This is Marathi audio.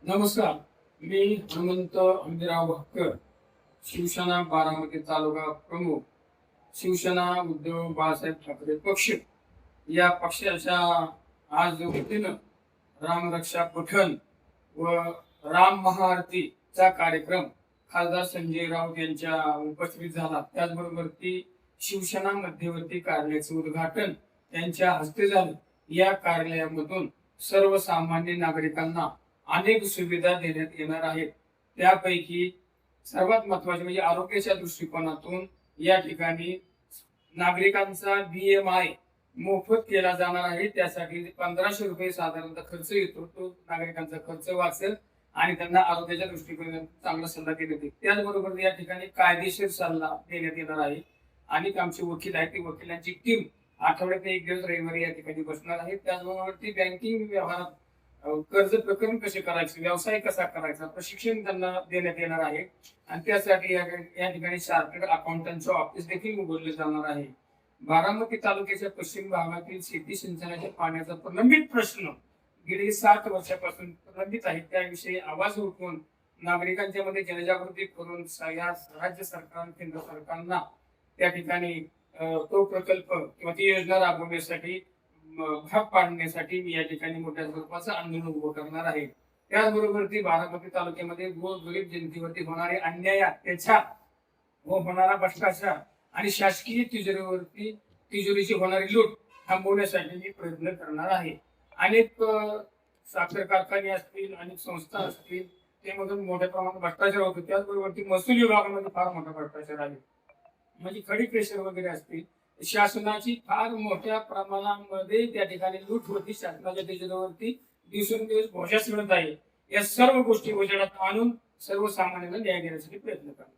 नमस्कार. मी हनुमंत अंबिराव भक्कर, शिवसेना बारामती तालुका प्रमुख, शिवसेना उद्धव बाळासाहेब ठाकरे पक्ष या पक्षाच्या आज वतीनं रामरक्षा पठण व राम महाआरतीचा कार्यक्रम खासदार संजय राऊत यांच्या उपस्थितीत झाला. त्याचबरोबर ती शिवसेना मध्यवर्ती कार्यालयाचे उद्घाटन त्यांच्या हस्ते झाले. या कार्यालयामधून सर्वसामान्य नागरिकांना अनेक सुविधा देण्यात येणार आहेत. त्यापैकी सर्वात महत्वाचे म्हणजे आरोग्याच्या दृष्टिकोनातून या ठिकाणी नागरिकांचा BMI मोफत केला जाणार आहे. त्यासाठी 1500 रुपये साधारणतः खर्च येतो. तो नागरिकांचा खर्च वाचेल आणि त्यांना आरोग्याच्या दृष्टिकोनातून चांगला सल्ला देण्यात येईल. त्याचबरोबर या ठिकाणी कायदेशीर सल्ला देण्यात येणार आहे. आणि आमचे वकील आहेत, ती वकिलांची टीम आठवड्यात एक दिवस रविवारी या ठिकाणी बसणार आहे. त्याचबरोबर ती बँकिंग व्यवहारात कर्ज प्रकरण कसे करायचे, व्यवसाय कसा करायचा, प्रशिक्षण त्यांना देण्यात येणार आहे. आणि त्यासाठी या ठिकाणी चार्टर्ड अकाउंटंटचे ऑफिस देखील उघडले जाणार आहे. बारामती तालुक्याच्या पश्चिम भागातील शेती सिंचनाच्या पाण्याचा प्रलंबित प्रश्न गेली 7 वर्षापासून प्रलंबित आहे. त्याविषयी आवाज उठवून नागरिकांच्या मध्ये जनजागृती करून राज्य सरकार केंद्र सरकारना त्या ठिकाणी तो प्रकल्प किंवा ती योजना राबवण्यासाठी भाग पाडण्यासाठी मी या ठिकाणी मोठ्या स्वरूपाचं आंदोलन उभं करणार आहे. त्याचबरोबर ती बारामती तालुक्यामध्ये गोरगरीब जनतेवरती होणारे अन्याय, अत्याचार व होणारा भ्रष्टाचार आणि शासकीय तिजोरीची होणारी लूट थांबवण्यासाठी मी प्रयत्न करणार आहे. अनेक साखर कारखाने असतील, अनेक संस्था असतील, त्यामधून मोठ्या प्रमाणात भ्रष्टाचार होतो. त्याचबरोबर ती महसूल विभागामध्ये फार मोठा भ्रष्टाचार आहे. म्हणजे खडी प्रेशर वगैरे असतील, शासनाची फार मोठ्या प्रमाणामध्ये त्या ठिकाणी लूट होती. शासनाच्या त्याच्यावरती दिवसेंदिवस भोशास मिळत आहे. या सर्व गोष्टी उजेडात आणून सर्वसामान्यांना न्याय देण्यासाठी प्रयत्न करणार.